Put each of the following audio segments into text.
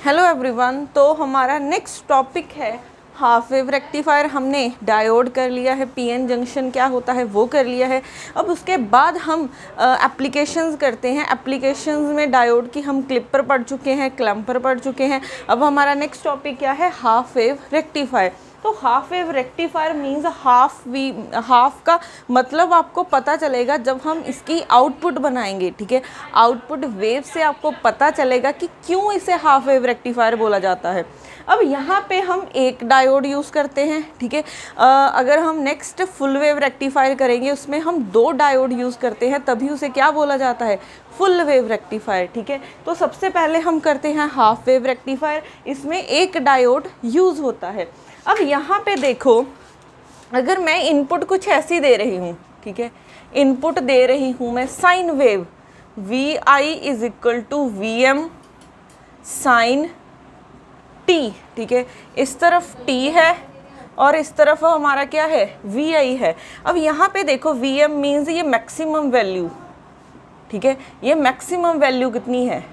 Hello everyone. तो हमारा next topic है हाफ वेव रेक्टिफायर। हमने डायोड कर लिया है, पीएन जंक्शन क्या होता है वो कर लिया है। अब उसके बाद हम एप्लीकेशंस करते हैं। एप्लीकेशंस में डायोड की हम क्लिपर पढ़ चुके हैं, क्लम्पर पढ़ चुके हैं। अब हमारा नेक्स्ट टॉपिक क्या है, हाफ वेव रेक्टिफायर। तो half wave rectifier means half का मतलब आपको पता चलेगा जब हम इसकी आउटपुट बनाएंगे, ठीक है। आउटपुट वेव से आपको पता चलेगा कि क्यों इसे हाफ वेव रेक्टिफायर बोला जाता है। अब यहाँ पे हम एक डायोड यूज़ करते हैं, ठीक है। अगर हम नेक्स्ट फुल वेव रेक्टिफायर करेंगे उसमें हम 2 डायोड यूज़ करते हैं, तभी उसे क्या बोला जाता है, फुल वेव रेक्टिफायर, ठीक है। तो सबसे पहले हम करते हैं हाफ वेव रेक्टिफायर, इसमें एक डायोड यूज़ होता है। अब यहाँ पे देखो, अगर मैं इनपुट कुछ ऐसी दे रही हूँ, ठीक है, इनपुट दे रही हूँ मैं sine wave, V I is equal to V M sine T, ठीक है। इस तरफ टी है और इस तरफ हमारा क्या है, वी आई है। अब यहाँ पे देखो वी एम मीन्स ये मैक्सिमम वैल्यू, ठीक है, ये मैक्सिमम वैल्यू कितनी है,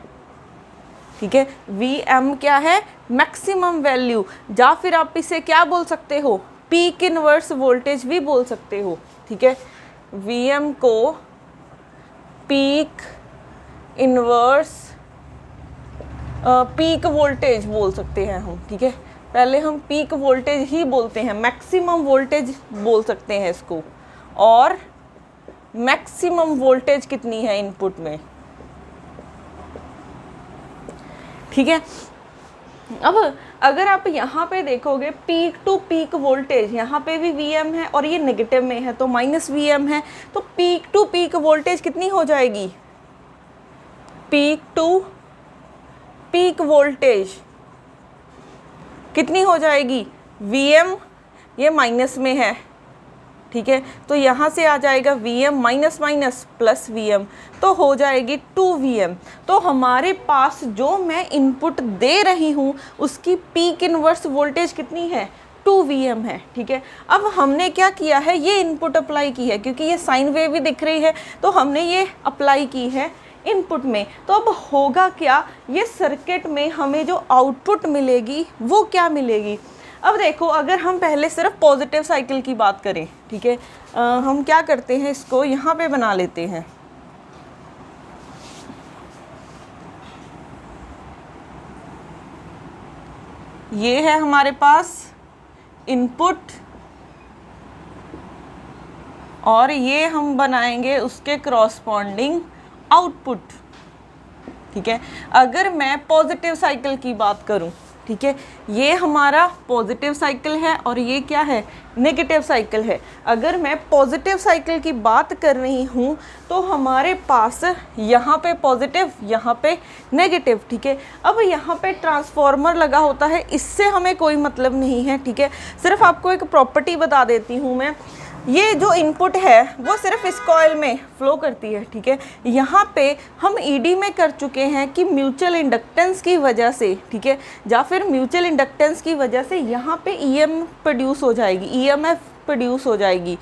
ठीक है। वी एम क्या है, मैक्सिमम वैल्यू, या फिर आप इसे क्या बोल सकते हो, पीक इनवर्स वोल्टेज भी बोल सकते हो, ठीक है। वी एम को पीक इनवर्स पीक वोल्टेज बोल सकते हैं हम, ठीक है। पहले हम पीक वोल्टेज ही बोलते हैं, मैक्सिमम वोल्टेज बोल सकते हैं इसको। और मैक्सिमम वोल्टेज कितनी है इनपुट में, ठीक है। अब अगर आप यहाँ पे देखोगे पीक टू पीक वोल्टेज, यहाँ पे भी Vm है और ये नेगेटिव में है तो माइनस Vm है, तो पीक टू पीक वोल्टेज कितनी हो जाएगी, पीक टू पीक वोल्टेज कितनी हो जाएगी, Vm ये माइनस में है, ठीक है। तो यहाँ से आ जाएगा Vm minus minus plus Vm, तो हो जाएगी 2Vm। तो हमारे पास जो मैं इनपुट दे रही हूँ उसकी पीक इनवर्स वोल्टेज कितनी है, 2Vm है, ठीक है। अब हमने क्या किया है, ये इनपुट अप्लाई की है, क्योंकि ये साइन वेव भी दिख रही है तो हमने ये अप्लाई की है इनपुट में। तो अब होगा क्या, ये सर्किट में हमें जो आउटपुट मिलेगी वो क्या मिलेगी। अब देखो, अगर हम पहले सिर्फ पॉजिटिव साइकिल की बात करें, ठीक है, हम क्या करते हैं, इसको यहाँ पे बना लेते हैं। ये है हमारे पास इनपुट और ये हम बनाएंगे उसके करस्पॉन्डिंग आउटपुट, ठीक है। अगर मैं पॉजिटिव साइकिल की बात करूं, ठीक है, ये हमारा पॉजिटिव साइकिल है और ये क्या है, नेगेटिव साइकिल है। अगर मैं पॉजिटिव साइकिल की बात कर रही हूँ तो हमारे पास यहाँ पे पॉजिटिव, यहाँ पे नेगेटिव, ठीक है। अब यहाँ पे ट्रांसफॉर्मर लगा होता है, इससे हमें कोई मतलब नहीं है, ठीक है। सिर्फ आपको एक प्रॉपर्टी बता देती हूँ मैं, ये जो इनपुट है वो सिर्फ इस कॉइल में फ्लो करती है, ठीक है। यहाँ पे हम ईडी में कर चुके हैं कि म्यूचुअल इंडक्टेंस की वजह से, ठीक है, या फिर म्यूचुअल इंडक्टेंस की वजह से यहाँ पे ईएम प्रोड्यूस हो जाएगी, ईएमएफ प्रोड्यूस हो जाएगी।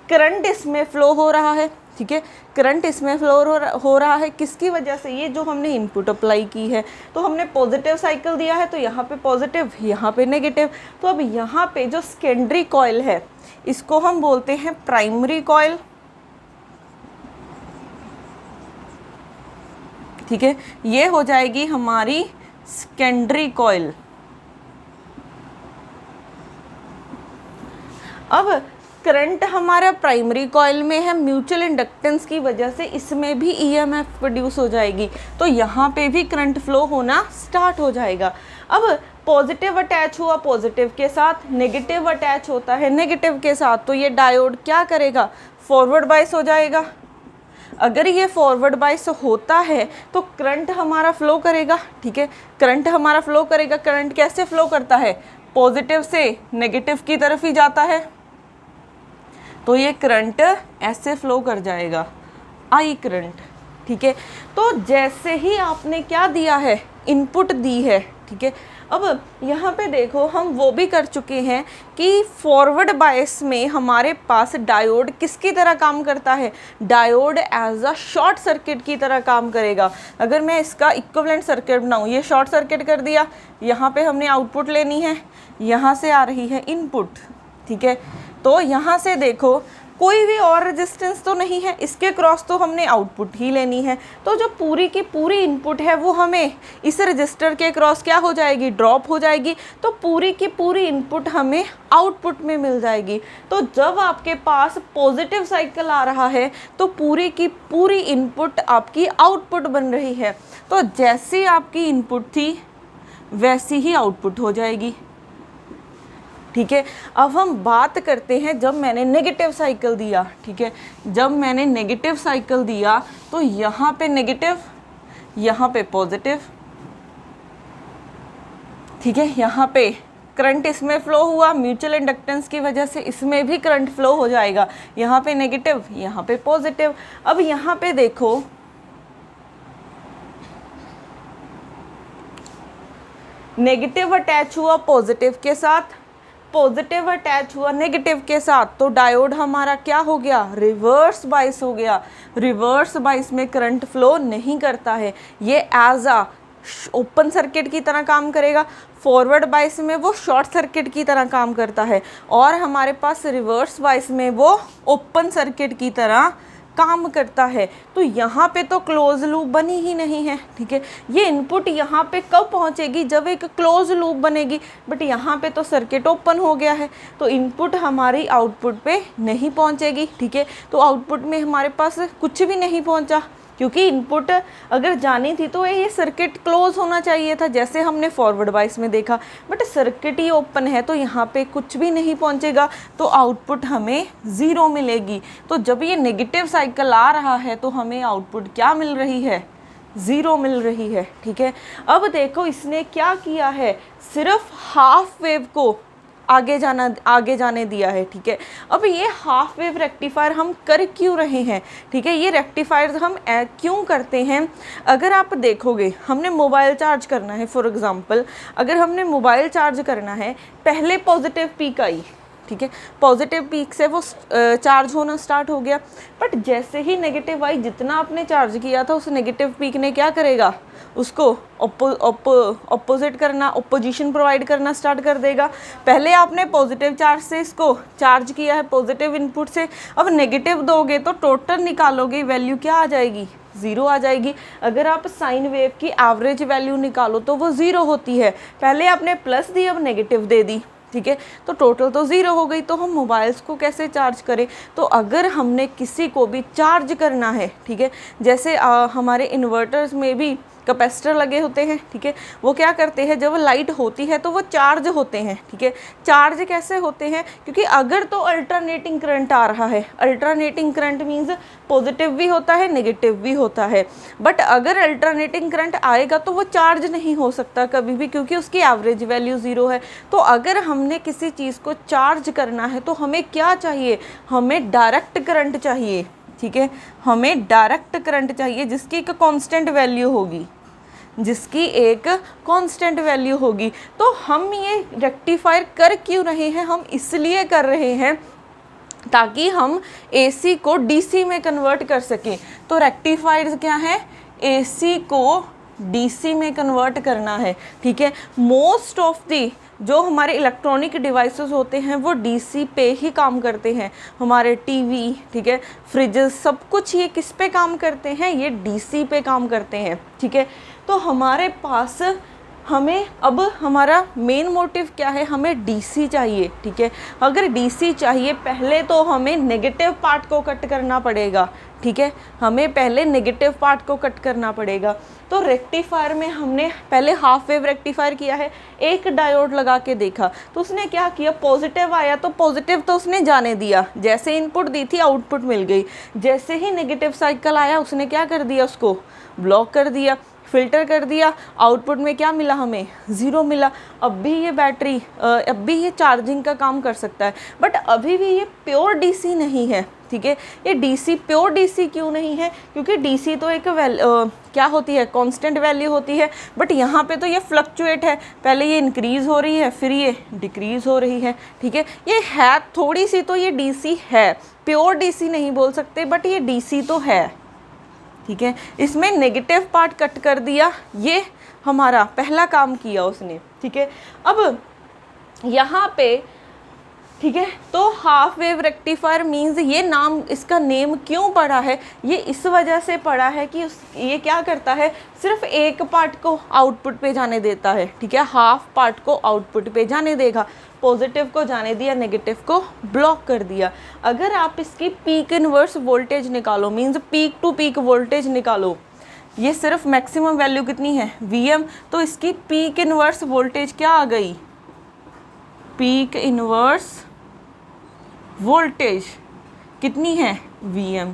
करंट इसमें फ्लो हो रहा है, ठीक है, करंट इसमें फ्लो हो रहा है, किसकी वजह से, ये जो हमने इनपुट अप्लाई की है। तो हमने पॉजिटिव साइकिल दिया है तो यहाँ पे पॉजिटिव, यहाँ पे नेगेटिव। तो अब यहाँ पे जो सेकेंडरी कॉइल है इसको हम बोलते हैं प्राइमरी कॉइल, ठीक है, ये हो जाएगी हमारी सेकेंडरी कॉइल। अब करंट हमारा प्राइमरी कॉइल में है, म्यूचुअल इंडक्टेंस की वजह से इसमें भी ईएमएफ प्रोड्यूस हो जाएगी, तो यहाँ पे भी करंट फ्लो होना स्टार्ट हो जाएगा। अब पॉजिटिव अटैच हुआ पॉजिटिव के साथ, नेगेटिव अटैच होता है नेगेटिव के साथ, तो ये डायोड क्या करेगा, फॉरवर्ड बायस हो जाएगा। अगर ये फॉरवर्ड बायस होता है तो करंट हमारा फ्लो करेगा, ठीक है, करंट हमारा फ्लो करेगा। करंट कैसे फ्लो करता है, पॉजिटिव से नेगेटिव की तरफ ही जाता है, तो ये करंट ऐसे फ्लो कर जाएगा, आई करंट, ठीक है। तो जैसे ही आपने क्या दिया है, इनपुट दी है, ठीक है, अब यहाँ पे देखो हम वो भी कर चुके हैं कि फॉरवर्ड बायस में हमारे पास डायोड किसकी तरह काम करता है, diode as a short circuit की तरह काम करेगा। अगर मैं इसका इक्विवेलेंट सर्किट बनाऊँ, ये शॉर्ट सर्किट कर दिया, यहाँ पे हमने आउटपुट लेनी है, यहाँ से आ रही है इनपुट, ठीक है। तो यहाँ से देखो कोई भी और रेजिस्टेंस तो नहीं है, इसके क्रॉस तो हमने आउटपुट ही लेनी है। तो जो पूरी की पूरी इनपुट है वो हमें इस रजिस्टर के क्रॉस क्या हो जाएगी, ड्रॉप हो जाएगी। तो पूरी की पूरी इनपुट हमें आउटपुट में मिल जाएगी। तो जब आपके पास पॉजिटिव साइकिल आ रहा है तो पूरी की पूरी इनपुट आपकी आउटपुट बन रही है। तो जैसी आपकी इनपुट थी वैसी ही आउटपुट हो जाएगी, ठीक है। अब हम बात करते हैं जब मैंने नेगेटिव साइकिल दिया, ठीक है। जब मैंने नेगेटिव साइकिल दिया तो यहाँ पे नेगेटिव, यहाँ पे पॉजिटिव, ठीक है। यहाँ पे करंट इसमें फ्लो हुआ, म्यूचुअल इंडक्टेंस की वजह से इसमें भी करंट फ्लो हो जाएगा। यहाँ पे नेगेटिव, यहाँ पे पॉजिटिव। अब यहाँ पे देखो नेगेटिव अटैच हुआ पॉजिटिव के साथ, पॉजिटिव अटैच हुआ नेगेटिव के साथ, तो डायोड हमारा क्या हो गया, रिवर्स बाइस हो गया। रिवर्स बाइस में करंट फ्लो नहीं करता है, ये एज अ ओपन सर्किट की तरह काम करेगा। फॉरवर्ड बाइस में वो शॉर्ट सर्किट की तरह काम करता है, और हमारे पास रिवर्स बाइस में वो ओपन सर्किट की तरह काम करता है। तो यहाँ पे तो क्लोज लूप बनी ही नहीं है, ठीक है। ये इनपुट यहाँ पे कब पहुँचेगी, जब एक क्लोज लूप बनेगी। बट यहाँ पे तो सर्किट ओपन हो गया है, तो इनपुट हमारी आउटपुट पे नहीं पहुँचेगी, ठीक है। तो आउटपुट में हमारे पास कुछ भी नहीं पहुँचा, क्योंकि इनपुट अगर जानी थी तो ये सर्किट क्लोज होना चाहिए था, जैसे हमने फॉरवर्ड बाइस में देखा। बट सर्किट ही ओपन है तो यहाँ पे कुछ भी नहीं पहुँचेगा, तो आउटपुट हमें ज़ीरो मिलेगी। तो जब ये नेगेटिव साइकिल आ रहा है तो हमें आउटपुट क्या मिल रही है, ज़ीरो मिल रही है, ठीक है। अब देखो इसने क्या किया है, सिर्फ हाफ वेव को आगे जाने दिया है, ठीक है। अब ये हाफ वेव रेक्टिफायर हम कर क्यों रहे हैं, ठीक है। ये रेक्टिफायर्स हम क्यों करते हैं, अगर आप देखोगे हमने मोबाइल चार्ज करना है, फॉर एग्जांपल अगर हमने मोबाइल चार्ज करना है, पहले पॉजिटिव पीक आई, ठीक है। पॉजिटिव पीक से वो चार्ज होना स्टार्ट हो गया। बट जैसे ही नेगेटिव आई, जितना आपने चार्ज किया था उस नेगेटिव पीक ने क्या करेगा, उसको ऑपोजिट करना, ऑपोजिशन प्रोवाइड करना स्टार्ट कर देगा। पहले आपने पॉजिटिव चार्ज से इसको चार्ज किया है, पॉजिटिव इनपुट से, अब नेगेटिव दोगे तो टोटल निकालोगे, वैल्यू क्या आ जाएगी, ज़ीरो आ जाएगी। अगर आप साइन वेव की एवरेज वैल्यू निकालो तो वो ज़ीरो होती है। पहले आपने प्लस दी, अब नेगेटिव दे दी, ठीक है। तो टोटल तो ज़ीरो हो गई। तो हम मोबाइल्स को कैसे चार्ज करें, तो अगर हमने किसी को भी चार्ज करना है, ठीक है, जैसे हमारे इन्वर्टर्स में भी कैपेसिटर लगे होते हैं, ठीक है। वो क्या करते हैं, जब लाइट होती है तो वो चार्ज होते हैं, ठीक है। चार्ज कैसे होते हैं, क्योंकि अगर तो अल्टरनेटिंग करंट आ रहा है, अल्टरनेटिंग करंट मीन्स पॉजिटिव भी होता है नेगेटिव भी होता है। बट अगर अल्टरनेटिंग करंट आएगा तो वो चार्ज नहीं हो सकता कभी भी, क्योंकि उसकी एवरेज वैल्यू ज़ीरो है। तो अगर हमने किसी चीज़ को चार्ज करना है तो हमें क्या चाहिए, हमें डायरेक्ट करंट चाहिए, ठीक है। हमें डायरेक्ट करंट चाहिए जिसकी एक कांस्टेंट वैल्यू होगी, जिसकी एक कांस्टेंट वैल्यू होगी। तो हम ये रेक्टिफायर कर क्यों रहे हैं, हम इसलिए कर रहे हैं ताकि हम एसी को डीसी में कन्वर्ट कर सकें। तो रेक्टिफायर्स क्या है, एसी को डीसी में कन्वर्ट करना है, ठीक है। मोस्ट ऑफ दी जो हमारे इलेक्ट्रॉनिक डिवाइसेस होते हैं वो डीसी पे ही काम करते हैं। हमारे टीवी, ठीक है, फ्रिजेस, सब कुछ ये किस पे काम करते हैं, ये डीसी पे काम करते हैं, ठीक है। तो हमारे पास हमें अब हमारा मेन मोटिव क्या है, हमें डीसी चाहिए, ठीक है। अगर डीसी चाहिए पहले तो हमें नेगेटिव पार्ट को कट करना पड़ेगा, ठीक है। हमें पहले नेगेटिव पार्ट को कट करना पड़ेगा। तो रेक्टिफायर में हमने पहले हाफ वेव रेक्टिफायर किया है, एक डायोड लगा के देखा तो उसने क्या किया, पॉजिटिव आया तो पॉजिटिव तो उसने जाने दिया, जैसे इनपुट दी थी आउटपुट मिल गई। जैसे ही नेगेटिव साइकिल आया उसने क्या कर दिया, उसको ब्लॉक कर दिया, फिल्टर कर दिया। आउटपुट में क्या मिला, हमें ज़ीरो मिला। अब भी ये बैटरी अब भी ये चार्जिंग का काम कर सकता है, बट अभी भी ये प्योर डीसी नहीं है, ठीक है। ये DC प्योर DC क्यों नहीं है, क्योंकि DC तो एक क्या होती है, कांस्टेंट वैल्यू होती है, बट यहाँ पे तो ये फ्लक्चुएट है, पहले ये इंक्रीज़ हो रही है फिर ये डिक्रीज़ हो रही है, ठीक है। ये है थोड़ी सी तो ये DC है, प्योर DC नहीं बोल सकते बट ये DC तो है, ठीक है। इसमें नेगेटिव पार्ट कट कर दिया, ये हमारा पहला काम किया उसने, ठीक है। अब यहाँ पे, ठीक है, तो हाफ वेव रेक्टिफायर मींस ये नाम, इसका नेम क्यों पड़ा है, ये इस वजह से पड़ा है कि ये क्या करता है, सिर्फ एक पार्ट को आउटपुट पे जाने देता है, ठीक है। हाफ पार्ट को आउटपुट पे जाने देगा, पॉजिटिव को जाने दिया, नेगेटिव को ब्लॉक कर दिया। अगर आप इसकी पीक इनवर्स वोल्टेज निकालो, means peak to peak voltage निकालो, ये सिर्फ मैक्सिमम वैल्यू कितनी है Vm, तो इसकी पीक इनवर्स वोल्टेज क्या आ गई, पीक इनवर्स वोल्टेज कितनी है Vm,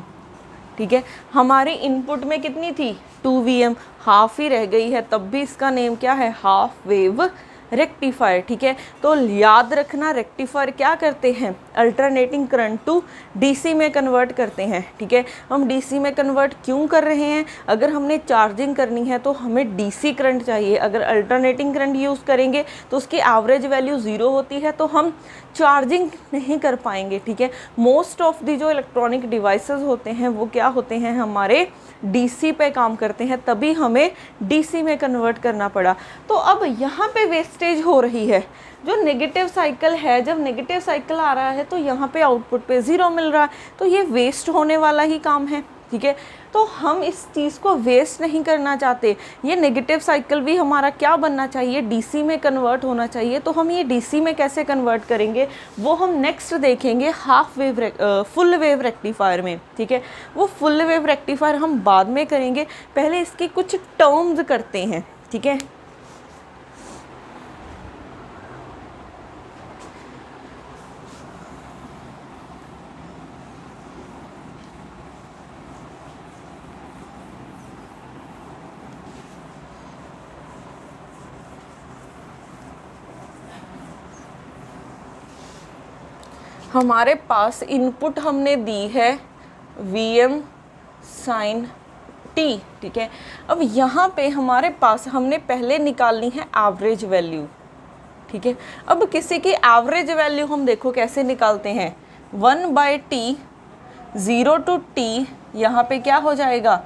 ठीक है। हमारे इनपुट में कितनी थी 2 Vm, हाफ ही रह गई है, तब भी इसका नेम क्या है, हाफ वेव रेक्टिफायर, ठीक है। तो याद रखना, रेक्टिफायर क्या करते हैं, अल्टरनेटिंग करंट टू DC में कन्वर्ट करते हैं, ठीक है। हम DC में कन्वर्ट क्यों कर रहे हैं, अगर हमने चार्जिंग करनी है तो हमें DC करंट चाहिए, अगर अल्टरनेटिंग करंट यूज़ करेंगे तो उसकी एवरेज वैल्यू 0 होती है, तो हम चार्जिंग नहीं कर पाएंगे, ठीक है। मोस्ट ऑफ दी जो इलेक्ट्रॉनिक डिवाइसेस होते हैं वो क्या होते हैं, हमारे DC पे काम करते हैं, तभी हमें DC में कन्वर्ट करना पड़ा। तो अब यहाँ पे वेस्टेज हो रही है, जो नेगेटिव साइकिल है, जब नेगेटिव साइकिल आ रहा है तो यहाँ पे आउटपुट पे 0 मिल रहा है, तो ये वेस्ट होने वाला ही काम है, ठीक है। तो हम इस चीज़ को वेस्ट नहीं करना चाहते, ये नेगेटिव साइकिल भी हमारा क्या बनना चाहिए, DC में कन्वर्ट होना चाहिए। तो हम ये DC में कैसे कन्वर्ट करेंगे वो हम नेक्स्ट देखेंगे half wave full wave rectifier में, ठीक है। वो फुल वेव रेक्टिफायर हम बाद में करेंगे, पहले इसकी कुछ टर्म्स करते हैं, ठीक है। हमारे पास इनपुट हमने दी है Vm sin t, ठीक है। अब यहाँ पे हमारे पास हमने पहले निकालनी है एवरेज वैल्यू, ठीक है। अब किसी की एवरेज वैल्यू हम देखो कैसे निकालते हैं, 1/t 0 to t, यहाँ पे क्या हो जाएगा,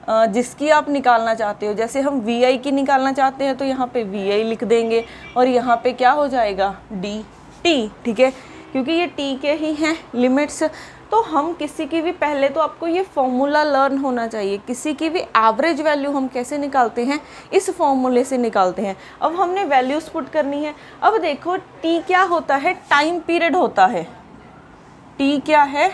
जिसकी आप निकालना चाहते हो, जैसे हम Vi की निकालना चाहते हैं तो यहाँ पे Vi लिख देंगे और यहाँ पे क्या हो जाएगा dt, ठीक है, क्योंकि ये t के ही हैं लिमिट्स। तो हम किसी की भी, पहले तो आपको ये फॉर्मूला लर्न होना चाहिए, किसी की भी एवरेज वैल्यू हम कैसे निकालते हैं, इस फॉर्मूले से निकालते हैं। अब हमने वैल्यूज़ पुट करनी है। अब देखो t क्या होता है, टाइम पीरियड होता है, t क्या है,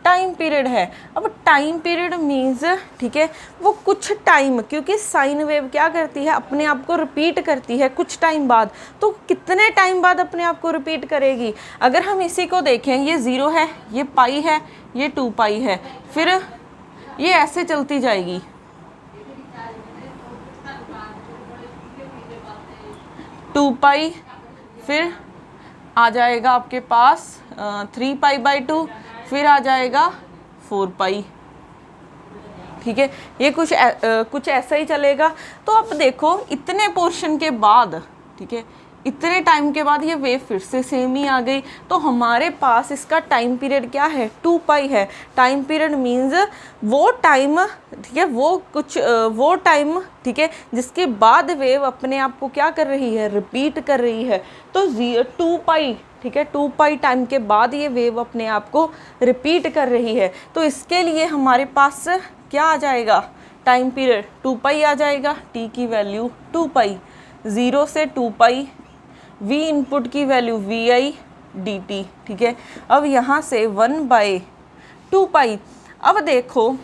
टाइम पीरियड है। अब टाइम पीरियड मीन्स, ठीक है, वो कुछ टाइम, क्योंकि साइन वेव क्या करती है, अपने आप को रिपीट करती है कुछ टाइम बाद, तो कितने टाइम बाद अपने आप को रिपीट करेगी। अगर हम इसी को देखें, ये 0 है, ये पाई है, ये 2 पाई है, फिर ये ऐसे चलती जाएगी, 2 पाई, फिर आ जाएगा आपके पास 3 पाई/2, फिर आ जाएगा 4 पाई, ठीक है। ये कुछ ऐसा ही चलेगा। तो अब देखो इतने पोर्शन के बाद, ठीक है, इतने टाइम के बाद ये वेव फिर से सेम ही आ गई, तो हमारे पास इसका टाइम पीरियड क्या है, 2 पाई है। टाइम पीरियड मीन्स वो टाइम, ठीक है, वो टाइम, ठीक है, जिसके बाद वेव अपने आप को क्या कर रही है, रिपीट कर रही है। तो 2 पाई, ठीक है, 2 पाई टाइम के बाद ये वेव अपने आप को रिपीट कर रही है। तो इसके लिए हमारे पास क्या आ जाएगा, टाइम पीरियड 2 पाई आ जाएगा, t की वैल्यू 2 पाई, 0 से 2 पाई, v इनपुट की वैल्यू Vi dt, ठीक है। अब यहाँ से 1/2 पाई। अब देखो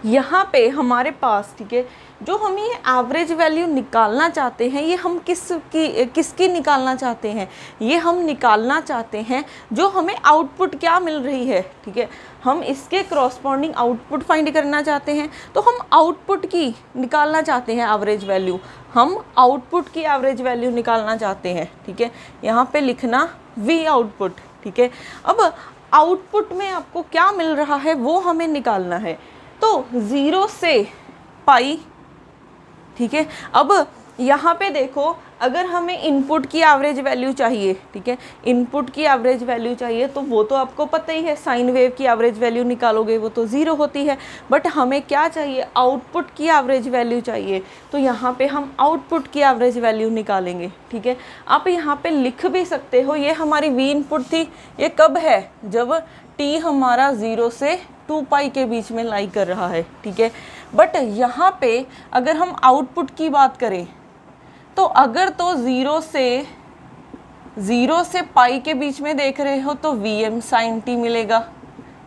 यहाँ पे हमारे पास, ठीक है, जो हम ये एवरेज वैल्यू निकालना चाहते हैं, ये हम किसकी निकालना चाहते हैं, ये हम निकालना चाहते हैं जो हमें आउटपुट क्या मिल रही है, ठीक है। हम इसके क्रॉसपॉन्डिंग आउटपुट फाइंड करना चाहते हैं, तो हम आउटपुट की निकालना चाहते हैं एवरेज वैल्यू, हम आउटपुट की एवरेज वैल्यू निकालना चाहते हैं, ठीक है। यहाँ पे लिखना V आउटपुट, ठीक है। अब आउटपुट में आपको क्या मिल रहा है वो हमें निकालना है। तो 0 से पाई, ठीक है। अब यहाँ पे देखो, अगर हमें इनपुट की एवरेज वैल्यू चाहिए, ठीक है, इनपुट की एवरेज वैल्यू चाहिए, तो वो तो आपको पता ही है, साइन वेव की एवरेज वैल्यू निकालोगे वो तो 0 होती है। बट हमें क्या चाहिए, आउटपुट की एवरेज वैल्यू चाहिए। तो यहाँ पे हम आउटपुट की एवरेज वैल्यू निकालेंगे, ठीक है। आप यहाँ पे लिख भी सकते हो, ये हमारी वी इनपुट थी, ये कब है, जब t हमारा 0 से 2 पाई के बीच में लाई कर रहा है, ठीक है। बट यहाँ पे अगर हम आउटपुट की बात करें, तो अगर तो 0 से पाई के बीच में देख रहे हो तो Vm sin t मिलेगा,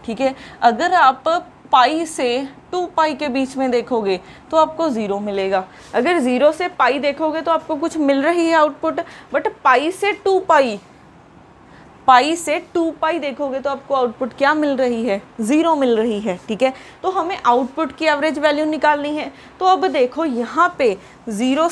ठीक है। अगर आप पाई से 2 पाई के बीच में देखोगे तो आपको 0 मिलेगा। अगर 0 से पाई देखोगे तो आपको कुछ मिल रही है आउटपुट, बट पाई से 2 पाई देखोगे तो आपको आउटपुट क्या मिल रही है, 0 मिल रही है, ठीक है। तो हमें आउटपुट की एवरेज वैल्यू निकालनी है। तो अब देखो यहाँ पे 0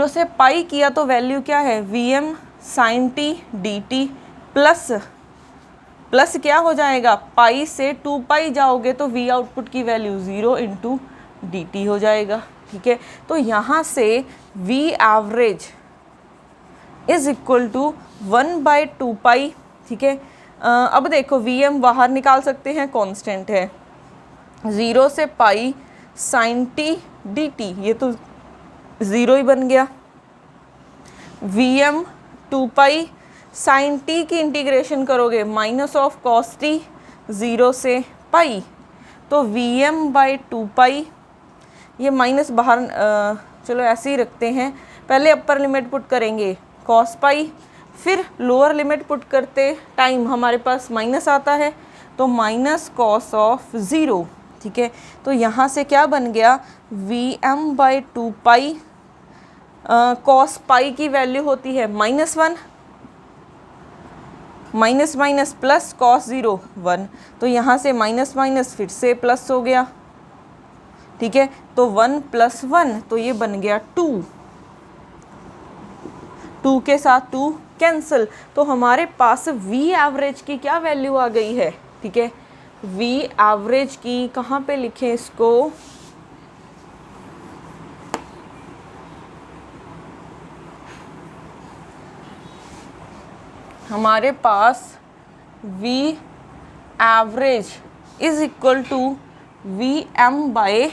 से पाई किया तो वैल्यू क्या है, Vm sin t dt plus क्या हो जाएगा, पाई से 2 पाई जाओगे तो V आउटपुट की वैल्यू 0 इंटू dt हो जाएगा, ठीक है। तो यहाँ से V average is equal to 1/2 pi, ठीक है। अब देखो Vm बाहर निकाल सकते हैं, कांस्टेंट है, 0 से पाई sin t dt, ये तो 0 ही बन गया। Vm 2 पाई sin t की इंटीग्रेशन करोगे माइनस ऑफ cos t 0 से पाई, तो Vm/2 पाई, ये माइनस बाहर, चलो ऐसे ही रखते हैं, पहले अपर लिमिट पुट करेंगे cos पाई, फिर लोअर लिमिट पुट करते टाइम हमारे पास माइनस आता है, तो माइनस cos ऑफ 0, ठीक है। तो यहाँ से क्या बन गया, Vm/2 पाई, cos पाई की वैल्यू होती है -1, माइनस माइनस प्लस cos 0 1, तो यहाँ से माइनस माइनस फिर से प्लस हो गया, ठीक है। तो 1 + 1, तो ये बन गया 2, 2 के साथ 2 कैंसिल, तो हमारे पास V एवरेज की क्या वैल्यू आ गई है, ठीक है। V एवरेज की कहाँ पे लिखें इसको, हमारे पास V average is equal to Vm/पाई,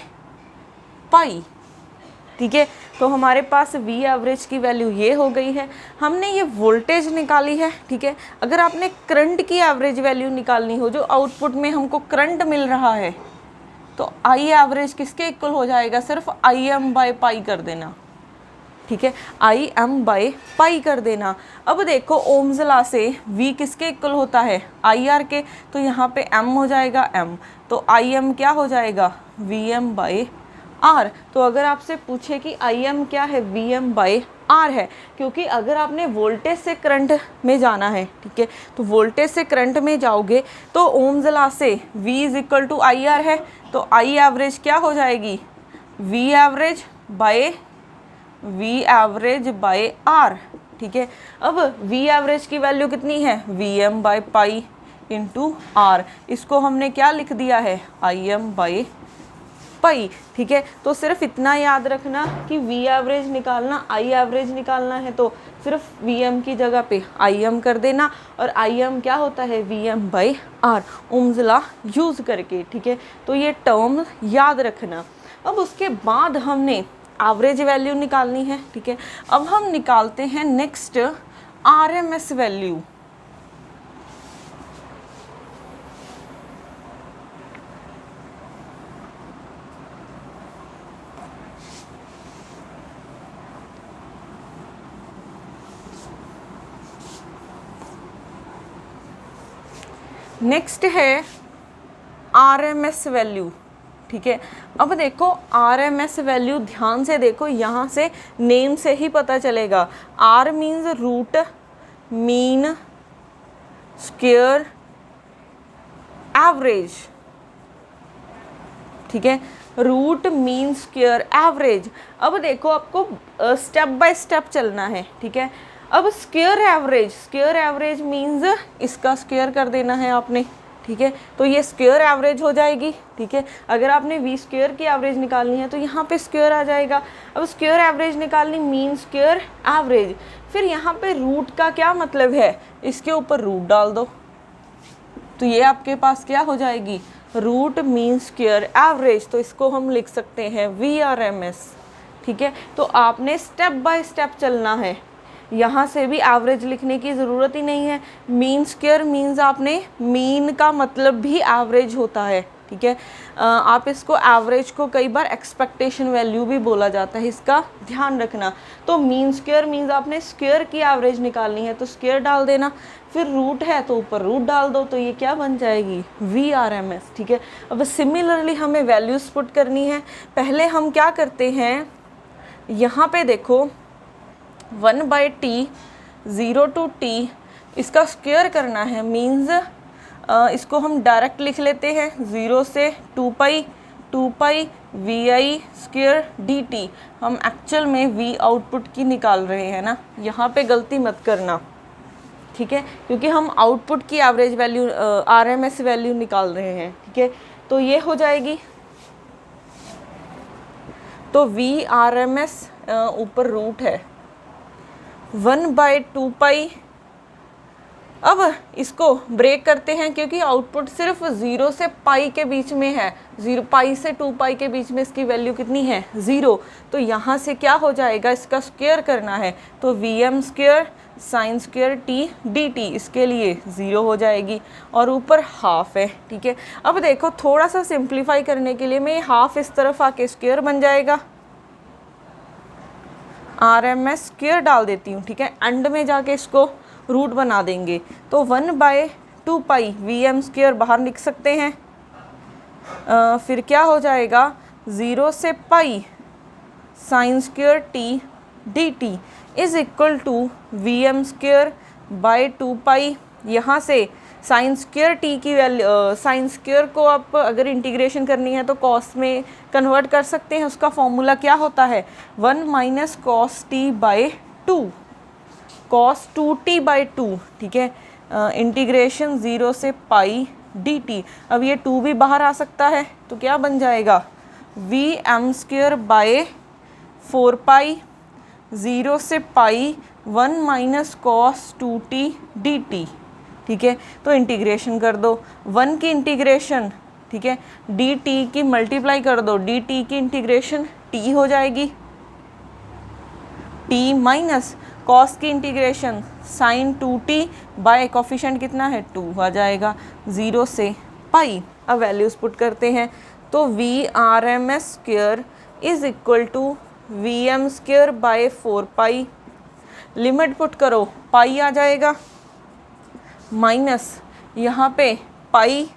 ठीक है। तो हमारे पास V एवरेज की वैल्यू ये हो गई है। हमने ये वोल्टेज निकाली है, ठीक है। अगर आपने करंट की एवरेज वैल्यू निकालनी हो, जो आउटपुट में हमको करंट मिल रहा है, तो I एवरेज किसके इक्वल हो जाएगा, सिर्फ Im/पाई कर देना, ठीक है, Im/पाई कर देना। अब देखो ओम्स लॉ से V किसके इक्वल होता है, IR के, तो यहाँ पे M हो जाएगा M, तो Im क्या हो जाएगा, Vm/R। तो अगर आपसे पूछे कि Im क्या है, Vm/R है, क्योंकि अगर आपने वोल्टेज से करंट में जाना है, ठीक है, तो वोल्टेज से करंट में जाओगे तो ओम्स लॉ से V is equal to IR है, तो I एवरेज क्या हो जाएगी, V एवरेज/R, ठीक है। अब V एवरेज की वैल्यू कितनी है, Vm/पाई इंटू R, इसको हमने क्या लिख दिया है, Im/पाई, ठीक है। तो सिर्फ इतना याद रखना कि V एवरेज निकालना, I एवरेज निकालना है, तो सिर्फ Vm की जगह पे Im कर देना, और Im क्या होता है, Vm/R, ओम्स लॉ यूज़ करके, ठीक है। तो ये टर्म याद रखना। अब उसके बाद हमने एवरेज वैल्यू निकालनी है, ठीक है। अब हम निकालते हैं नेक्स्ट RMS वैल्यू। नेक्स्ट है RMS वैल्यू, ठीक है। अब देखो RMS वैल्यू ध्यान से देखो, यहाँ से नेम से ही पता चलेगा। R means root mean square average, ठीक है, रूट मीन स्क्वायर एवरेज। अब देखो आपको स्टेप बाय स्टेप चलना है, ठीक है। अब स्क्वायर एवरेज मीन्स इसका स्क्वायर कर देना है आपने, ठीक है। तो ये स्क्वायर एवरेज हो जाएगी, ठीक है। अगर आपने वी स्क्वायर की एवरेज निकालनी है तो यहाँ पे स्क्वायर आ जाएगा। अब स्क्वायर एवरेज निकालनी, मीन स्क्वायर एवरेज। फिर यहाँ पे रूट का क्या मतलब है, इसके ऊपर रूट डाल दो, तो ये आपके पास क्या हो जाएगी, रूट मीन स्क्वायर एवरेज। तो इसको हम लिख सकते हैं VRMS, ठीक है। तो आपने स्टेप बाय स्टेप चलना है, यहाँ से भी एवरेज लिखने की ज़रूरत ही नहीं है। मीन स्क्वायर मीन्स आपने, मीन का मतलब भी एवरेज होता है, ठीक है। आप इसको एवरेज को कई बार एक्सपेक्टेशन वैल्यू भी बोला जाता है, इसका ध्यान रखना। तो मीन स्क्वायर मीन्स आपने स्क्वायर की एवरेज निकालनी है तो स्क्वायर डाल देना, फिर रूट है तो ऊपर रूट डाल दो, तो ये क्या बन जाएगी, VRMS, ठीक है। अब सिमिलरली हमें वैल्यूज़ पुट करनी है। पहले हम क्या करते हैं, यहाँ पे देखो 1/t 0 to t इसका स्क्वायर करना है, मीन्स इसको हम डायरेक्ट लिख लेते हैं 0 से 2 पाई VI स्क्वायर dt। हम एक्चुअल में V आउटपुट की निकाल रहे हैं ना, यहाँ पे गलती मत करना, ठीक है, क्योंकि हम आउटपुट की एवरेज वैल्यू RMS वैल्यू निकाल रहे हैं, ठीक है। तो ये हो जाएगी, तो VRMS ऊपर रूट है 1/2 पाई। अब इसको ब्रेक करते हैं क्योंकि आउटपुट सिर्फ 0 से पाई के बीच में है, 0 पाई से 2 पाई के बीच में इसकी वैल्यू कितनी है, 0। तो यहाँ से क्या हो जाएगा, इसका स्क्वायर करना है, तो VM square sine square t dt इसके लिए 0 हो जाएगी, और ऊपर हाफ है, ठीक है। अब देखो थोड़ा सा सिंप्लीफाई करने के लिए मैं हाफ इस तरफ आके स्क्वायर बन जाएगा, RMS स्क्वायर डाल देती हूँ, ठीक है। एंड में जाके इसको रूट बना देंगे, तो 1/2 पाई VM स्क्वायर बाहर लिख सकते हैं। फिर क्या हो जाएगा, 0 से pi sine square t dt is equal to VM square by 2 pi. यहाँ से साइन स्क्वायर टी की वैल्यू, साइन स्क्वायर को आप अगर इंटीग्रेशन करनी है तो कॉस में कन्वर्ट कर सकते हैं। उसका फॉर्मूला क्या होता है, 1 minus cos T by 2, cos 2t/2, ठीक है। इंटीग्रेशन 0 से पाई dt। अब ये 2 भी बाहर आ सकता है, तो क्या बन जाएगा, VM स्क्वायर बाय 4 पाई 0 से पाई 1 माइनस कॉस 2t dt, ठीक है। तो इंटीग्रेशन कर दो, 1 की इंटीग्रेशन, ठीक है, dt की मल्टीप्लाई कर दो, dt की इंटीग्रेशन t हो जाएगी, t माइनस कॉस की integration sine 2t by coefficient कितना है, 2 आ जाएगा, 0 से पाई। अब वैल्यूज पुट करते हैं, तो VRMS square is equal to VM square by 4 pi, limit put करो, पाई आ जाएगा, माइनस यहाँ पे पाई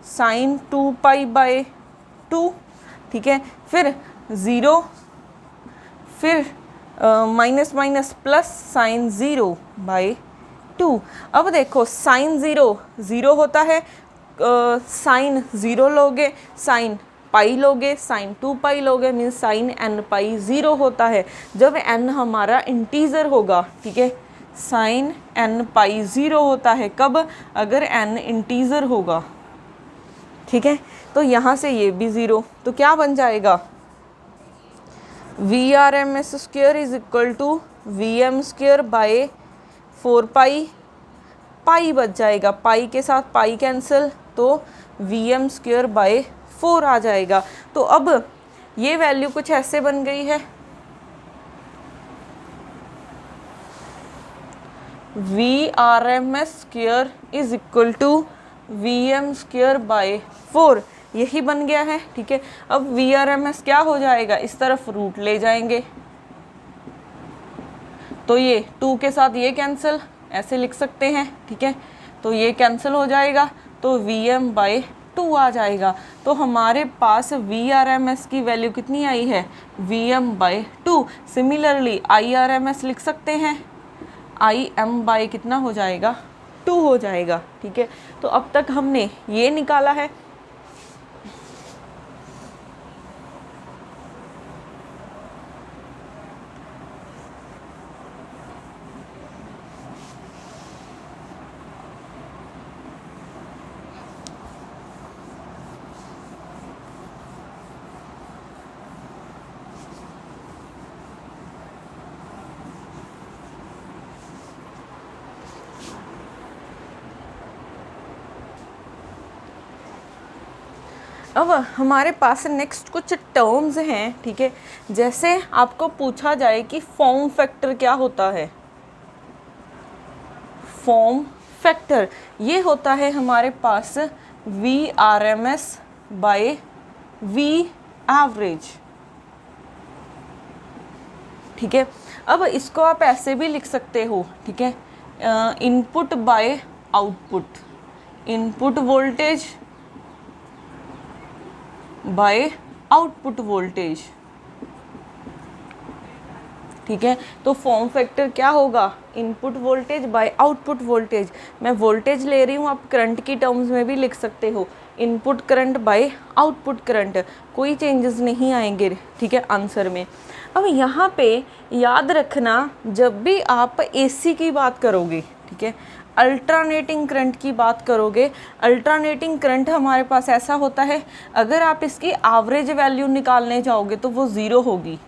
साइन 2 पाई बाय 2, ठीक है। फिर 0, फिर minus minus plus sine 0 by 2। अब देखो साइन 0 0 होता है, साइन 0 लोगे, साइन पाई लोगे, साइन 2 पाई लोगे, मीन्स साइन n पाई 0 होता है जब n हमारा इंटीजर होगा, ठीक है। साइन n पाई 0 होता है कब, अगर n इंटीजर होगा, ठीक है। तो यहाँ से ये भी 0, तो क्या बन जाएगा, VRMS square is equal to VM square by 4 pi, pi बच जाएगा, पाई के साथ पाई कैंसिल, तो VM स्क्वायर बाय 4 आ जाएगा। तो अब ये वैल्यू कुछ ऐसे बन गई है, VRMS square is equal to VM square by 4, यही बन गया है, ठीक है। अब VRMS क्या हो जाएगा, इस तरफ रूट ले जाएंगे, तो ये 2 के साथ ये कैंसिल, ऐसे लिख सकते हैं, ठीक है। तो ये कैंसिल हो जाएगा, तो VM बाय 2 आ जाएगा। तो हमारे पास VRMS की वैल्यू कितनी आई है, VM बाय 2। सिमिलरली IRMS लिख सकते हैं, IM बाय कितना हो जाएगा, 2 हो जाएगा, ठीक है। तो अब तक हमने ये निकाला है। अब हमारे पास नेक्स्ट कुछ टर्म्स हैं, ठीक है। जैसे आपको पूछा जाए कि फॉर्म फैक्टर क्या होता है, फॉर्म फैक्टर ये होता है हमारे पास VRMS बाय V एवरेज, ठीक है। अब इसको आप ऐसे भी लिख सकते हो, ठीक है, input by output, input voltage by output voltage, ठीक है। तो फॉर्म फैक्टर क्या होगा, input voltage by output voltage. मैं वोल्टेज ले रही हूँ, आप करंट की टर्म्स में भी लिख सकते हो, input current by output current, कोई चेंजेस नहीं आएंगे, ठीक है, आंसर में। अब यहाँ पे याद रखना, जब भी आप AC की बात करोगे, ठीक है, अल्टरनेटिंग करंट की बात करोगे, अल्टरनेटिंग करंट हमारे पास ऐसा होता है, अगर आप इसकी एवरेज वैल्यू निकालने जाओगे तो वो ज़ीरो होगी,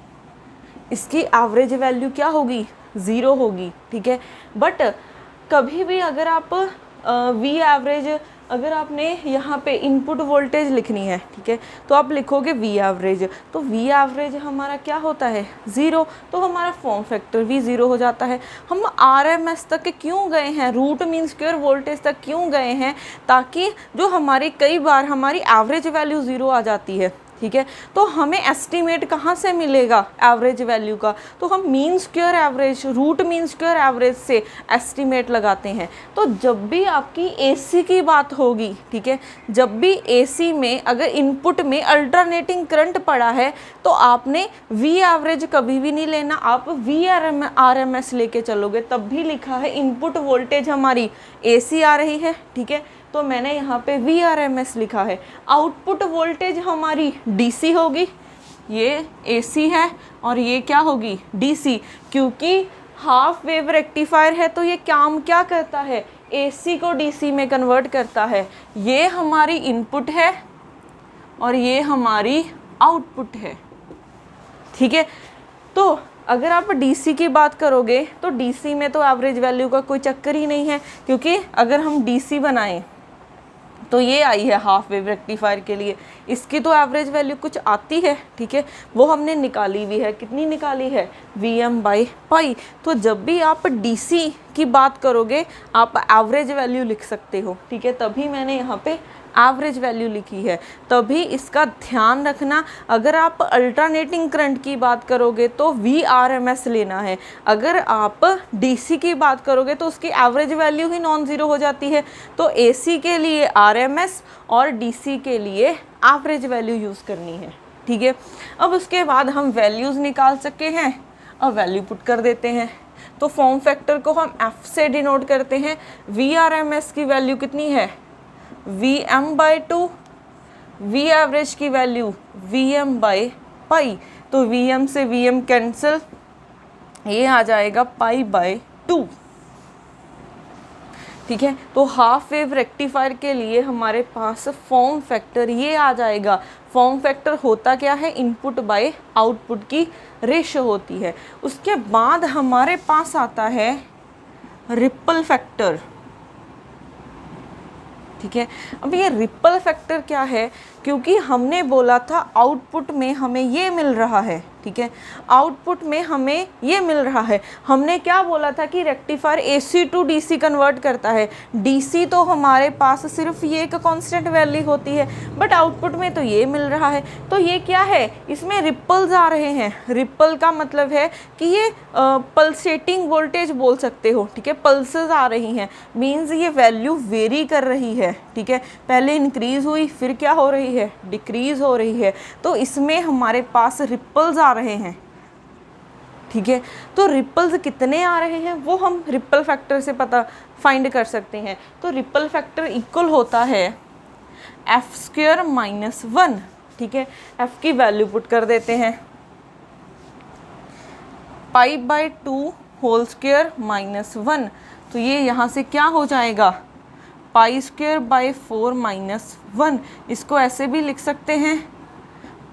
इसकी एवरेज वैल्यू क्या होगी, ज़ीरो होगी, ठीक है। बट कभी भी अगर आप V एवरेज, अगर आपने यहाँ पे इनपुट वोल्टेज लिखनी है, ठीक है, तो आप लिखोगे V एवरेज, तो V एवरेज हमारा क्या होता है, ज़ीरो, तो हमारा फॉर्म फैक्टर भी ज़ीरो हो जाता है। हम RMS तक क्यों गए हैं, रूट मीन स्क्वायर वोल्टेज तक क्यों गए हैं, ताकि जो हमारी कई बार हमारी एवरेज वैल्यू ज़ीरो आ जाती है, ठीक है, तो हमें एस्टीमेट कहाँ से मिलेगा एवरेज वैल्यू का, तो हम mean square average, root mean square average से एस्टीमेट लगाते हैं। तो जब भी आपकी AC की बात होगी, ठीक है, जब भी AC में अगर इनपुट में अल्टरनेटिंग करंट पड़ा है तो आपने V एवरेज कभी भी नहीं लेना, आप VRMS लेके चलोगे, तब भी लिखा है इनपुट वोल्टेज हमारी AC आ रही है, ठीक है, तो मैंने यहाँ पे VRMS लिखा है। आउटपुट वोल्टेज हमारी DC होगी, ये AC है और ये क्या होगी, DC, क्योंकि हाफ वेव रेक्टिफायर है तो ये काम क्या करता है, AC को DC में कन्वर्ट करता है। ये हमारी इनपुट है और ये हमारी आउटपुट है, ठीक है। तो अगर आप DC की बात करोगे तो DC में तो एवरेज वैल्यू का कोई चक्कर ही नहीं है, क्योंकि अगर हम DC बनाएं तो ये आई है हाफ वेव रेक्टिफायर के लिए, इसकी तो एवरेज वैल्यू कुछ आती है, ठीक है, वो हमने निकाली भी है, कितनी निकाली है, Vm/π। तो जब भी आप DC की बात करोगे आप एवरेज वैल्यू लिख सकते हो, ठीक है, तभी मैंने यहाँ पे एवरेज वैल्यू लिखी है। तभी इसका ध्यान रखना, अगर आप अल्टरनेटिंग करंट की बात करोगे तो VRMS लेना है, अगर आप DC की बात करोगे तो उसकी एवरेज वैल्यू ही नॉन ज़ीरो हो जाती है। तो AC के लिए RMS और DC के लिए एवरेज वैल्यू यूज़ करनी है, ठीक है। अब उसके बाद हम वैल्यूज़ निकाल सके हैं, अब वैल्यू पुट कर देते हैं। तो फॉर्म फैक्टर को हम F से डिनोट करते हैं। VRMS की वैल्यू कितनी है, Vm/2, V एवरेज की वैल्यू Vm/π, तो Vm से Vm कैंसिल, ये आ जाएगा π/2, ठीक है। तो हाफ वेव रेक्टिफायर के लिए हमारे पास फॉर्म फैक्टर ये आ जाएगा। फॉर्म फैक्टर होता क्या है, इनपुट बाय आउटपुट की रेशियो होती है। उसके बाद हमारे पास आता है रिपल फैक्टर, ठीक है। अब ये रिपल फैक्टर क्या है, क्योंकि हमने बोला था आउटपुट में हमें ये मिल रहा है, ठीक है, आउटपुट में हमें ये मिल रहा है। हमने क्या बोला था कि rectifier AC to DC convert करता है, DC तो हमारे पास सिर्फ ये एक कांस्टेंट वैल्यू होती है, बट आउटपुट में तो ये मिल रहा है। तो ये क्या है, इसमें रिपल्स आ रहे हैं। रिपल का मतलब है कि ये पल्सेटिंग वोल्टेज बोल सकते हो, ठीक है, पल्सेस आ रही हैं, मीन्स ये वैल्यू वेरी कर रही है, ठीक है, पहले इंक्रीज हुई फिर क्या हो रही है, डिक्रीज हो रही है। तो इसमें हमारे पास रिपल्स आ रहे हैं, ठीक है। तो रिपल्स कितने आ रहे हैं वो हम रिपल फैक्टर से पता फाइंड कर सकते हैं। तो रिपल फैक्टर इक्वल होता है f² - 1, ठीक है। f की वैल्यू पुट कर देते हैं, π/2 होल स्क्वायर -1, तो ये यहाँ से क्या हो जाएगा, π²/4 - 1। इसको ऐसे भी लिख सकते हैं,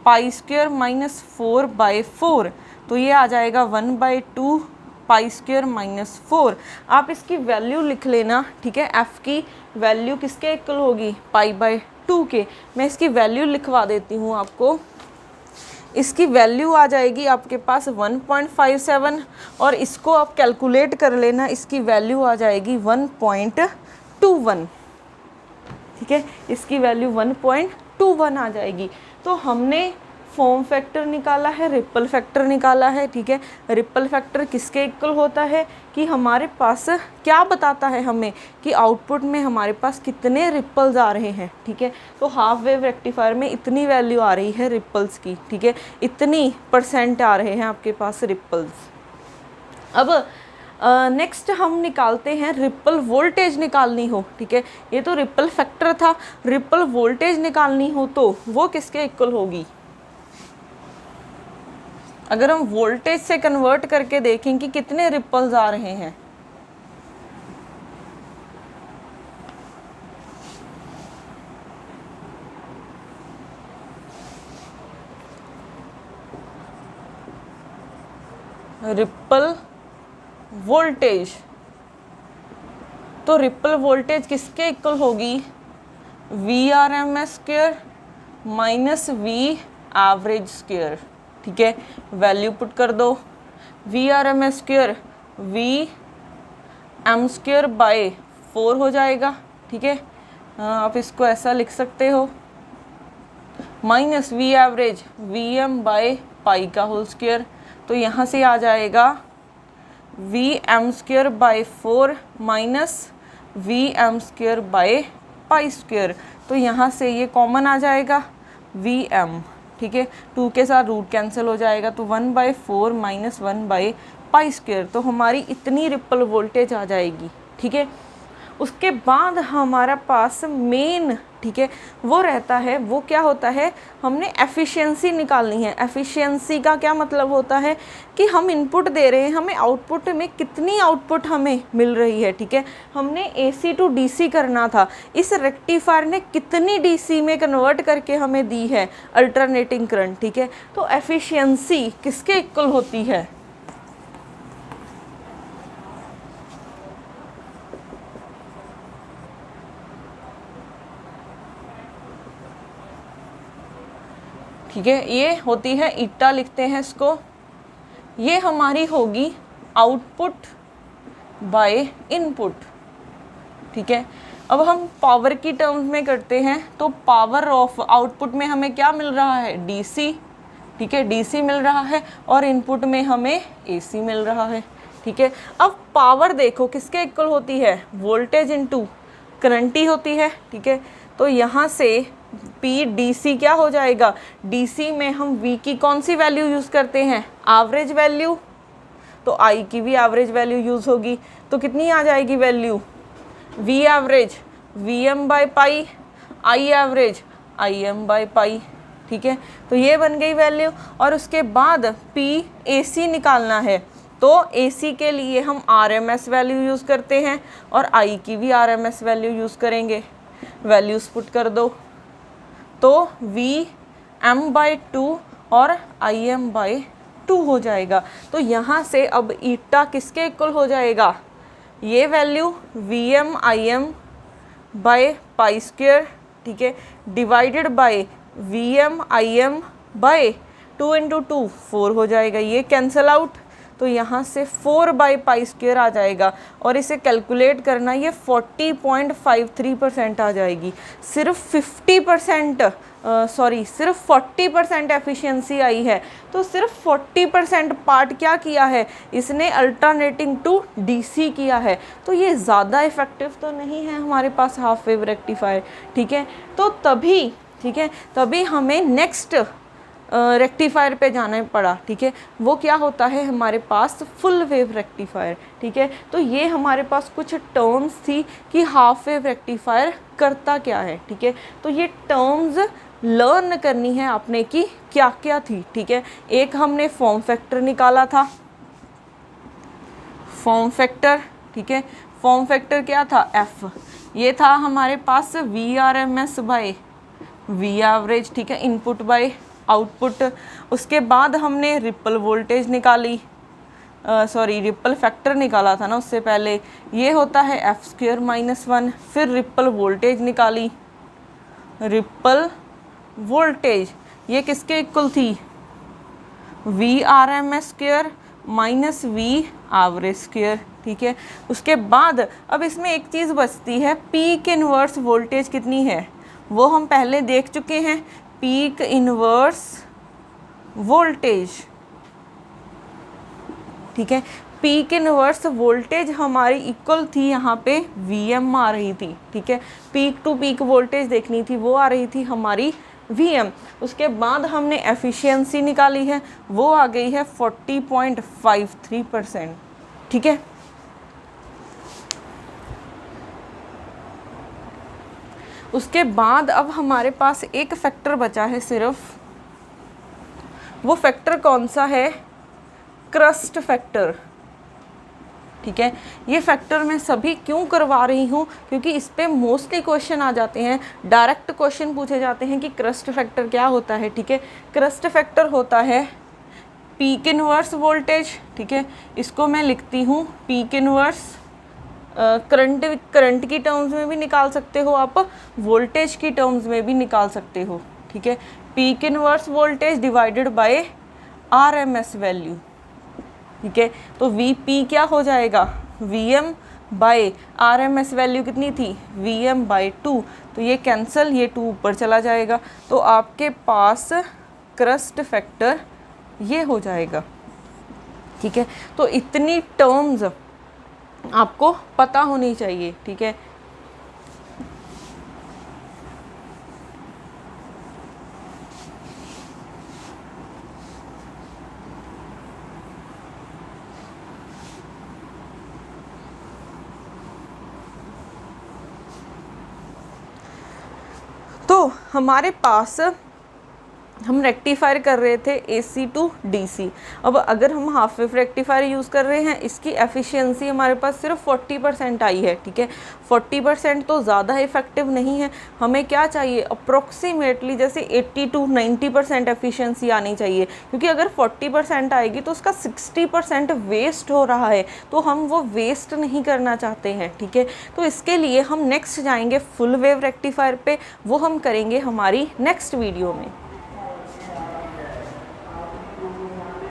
π² - 4/4, तो ये आ जाएगा 1/2 पाई स्क्वायर माइनस 4। आप इसकी वैल्यू लिख लेना, ठीक है। एफ की वैल्यू किसके इक्वल होगी, पाई बाय 2 के। मैं इसकी वैल्यू लिखवा देती हूँ आपको। इसकी वैल्यू आ जाएगी आपके पास 1.57 और इसको आप कैलकुलेट कर लेना, इसकी वैल्यू आ जाएगी 1.21, ठीक है। इसकी वैल्यू 1.21 आ जाएगी। तो हमने फॉर्म फैक्टर निकाला है, रिपल फैक्टर निकाला है, ठीक है। रिपल फैक्टर किसके इक्वल होता है कि हमारे पास क्या बताता है हमें कि आउटपुट में हमारे पास कितने रिपल्स आ रहे हैं, ठीक है। तो हाफ वेव रेक्टिफायर में इतनी वैल्यू आ रही है रिपल्स की, ठीक है, इतनी % आ रहे हैं आपके पास रिपल्स। अब नेक्स्ट हम निकालते हैं रिपल वोल्टेज निकालनी हो, ठीक है। ये तो रिपल फैक्टर था, रिपल वोल्टेज निकालनी हो तो वो किसके इक्वल होगी। अगर हम वोल्टेज से कन्वर्ट करके देखें कि कितने रिपल्स आ रहे हैं, रिपल वोल्टेज, तो रिपल वोल्टेज किसके इक्वल होगी, VRMS² माइनस V एवरेज², ठीक है। वैल्यू पुट कर दो, VRMS² VM² बाय 4 हो जाएगा, ठीक है। आप इसको ऐसा लिख सकते हो, minus V average VM by pi का होल स्क्वायर। तो यहाँ से आ जाएगा VM² by 4 minus VM² by pi square. तो यहाँ से ये कॉमन आ जाएगा VM, ठीक है। 2 के साथ रूट कैंसिल हो जाएगा, तो 1/4 माइनस 1/पाई स्क्वायर। तो हमारी इतनी रिपल वोल्टेज आ जाएगी, ठीक है। उसके बाद हमारा पास मेन, ठीक है, वो रहता है, वो क्या होता है, हमने एफिशिएंसी निकालनी है। एफिशिएंसी का क्या मतलब होता है कि हम इनपुट दे रहे हैं, हमें आउटपुट में कितनी आउटपुट हमें मिल रही है, ठीक है। हमने AC टू DC करना था, इस रेक्टिफायर ने कितनी DC में कन्वर्ट करके हमें दी है अल्टरनेटिंग करंट, ठीक है। तो एफिशिएंसी किसके इक्वल होती है, ठीक है, ये होती है ईटा, लिखते हैं इसको। ये हमारी होगी आउटपुट बाय इनपुट, ठीक है। अब हम पावर की टर्म्स में करते हैं, तो पावर ऑफ आउटपुट में हमें क्या मिल रहा है, DC, ठीक है, DC मिल रहा है, और इनपुट में हमें AC मिल रहा है, ठीक है। अब पावर देखो किसके इक्वल होती है, वोल्टेज इनटू करंट ही होती है, ठीक है। तो यहाँ से PC क्या हो जाएगा, DC में हम V की कौन सी वैल्यू यूज़ करते हैं, एवरेज वैल्यू, तो I की भी एवरेज वैल्यू यूज़ होगी। तो कितनी आ जाएगी value, V average VM by pi, I average IM by पाई, ठीक है। तो ये बन गई वैल्यू। और उसके बाद AC निकालना है, तो AC के लिए हम RMS वैल्यू यूज़ करते हैं और I की भी RMS वैल्यू यूज़ करेंगे। वैल्यूज़ पुट कर दो, तो VM/2 और IM/2 हो जाएगा। तो यहाँ से अब ईटा किसके इक्वल हो जाएगा, ये value VM IM by pi square, ठीक है, divided by VM IM by 2 × 2 4 हो जाएगा, ये कैंसल आउट। तो यहाँ से 4/पाई स्क्वायर आ जाएगा और इसे कैलकुलेट करना, ये 40.53% आ जाएगी। सिर्फ 40% एफिशिएंसी आई है। तो सिर्फ 40% पार्ट क्या किया है इसने, अल्टरनेटिंग टू DC किया है। तो ये ज़्यादा इफ़ेक्टिव तो नहीं है हमारे पास हाफ वेव रेक्टिफायर, ठीक है। तो तभी, ठीक है, तभी हमें नेक्स्ट रेक्टिफायर पे जाना पड़ा, ठीक है। वो क्या होता है हमारे पास, फुल वेव रेक्टिफायर, ठीक है। तो ये हमारे पास कुछ टर्म्स थी कि हाफ वेव रेक्टिफायर करता क्या है, ठीक है। तो ये टर्म्स लर्न करनी है आपने कि क्या क्या थी, ठीक है। एक हमने फॉर्म फैक्टर निकाला था, फॉर्म फैक्टर, ठीक है। फॉर्म फैक्टर क्या था, F। ये था हमारे पास VRMS बाय V एवरेज, ठीक है, इनपुट बाय आउटपुट। उसके बाद हमने रिपल वोल्टेज निकाली, सॉरी रिपल फैक्टर निकाला था ना उससे पहले, ये होता है f² - 1। फिर रिपल वोल्टेज निकाली, रिपल वोल्टेज ये किसके इक्वल थी, VRMS² - V एवरेज², ठीक है। उसके बाद अब इसमें एक चीज़ बचती है, पीक इनवर्स वोल्टेज कितनी है, वो हम पहले देख चुके हैं, पीक इनवर्स वोल्टेज, ठीक है। पीक इनवर्स वोल्टेज हमारी इक्वल थी यहाँ पे Vm आ रही थी, ठीक है। पीक टू पीक वोल्टेज देखनी थी, वो आ रही थी हमारी Vm। उसके बाद हमने एफिशिएंसी निकाली है, वो आ गई है 40.53%, ठीक है। उसके बाद अब हमारे पास एक फैक्टर बचा है सिर्फ, वो फैक्टर कौन सा है, क्रस्ट फैक्टर, ठीक है। ये फैक्टर मैं सभी क्यों करवा रही हूँ, क्योंकि इस पे मोस्टली क्वेश्चन आ जाते हैं, डायरेक्ट क्वेश्चन पूछे जाते हैं कि क्रस्ट फैक्टर क्या होता है, ठीक है। क्रस्ट फैक्टर होता है पीक इनवर्स वोल्टेज, ठीक है। इसको मैं लिखती हूँ पीक इनवर्स, करंट की टर्म्स में भी निकाल सकते हो आप, वोल्टेज की टर्म्स में भी निकाल सकते हो, ठीक है। Peak inverse voltage divided by RMS value, ठीक है। तो Vp क्या हो जाएगा, Vm बाय RMS वैल्यू कितनी थी, Vm/2, तो ये कैंसिल, ये 2 ऊपर चला जाएगा, तो आपके पास क्रस्ट फैक्टर ये हो जाएगा, ठीक है। तो इतनी टर्म्स आपको पता होनी चाहिए, ठीक है। तो हमारे पास हम रेक्टिफायर कर रहे थे AC टू DC। अब अगर हम हाफ वेव रेक्टिफायर यूज़ कर रहे हैं, इसकी एफिशिएंसी हमारे पास सिर्फ 40% आई है, ठीक है। 40% तो ज़्यादा इफेक्टिव नहीं है, हमें क्या चाहिए, अप्रोक्सीमेटली जैसे 80 to 90% एफिशिएंसी आनी चाहिए, क्योंकि अगर 40% आएगी तो उसका 60% वेस्ट हो रहा है, तो हम वो वेस्ट नहीं करना चाहते हैं, ठीक है। तो इसके लिए हम नेक्स्ट जाएंगे फुल वेव रेक्टिफायर पे, वो हम करेंगे हमारी नेक्स्ट वीडियो में।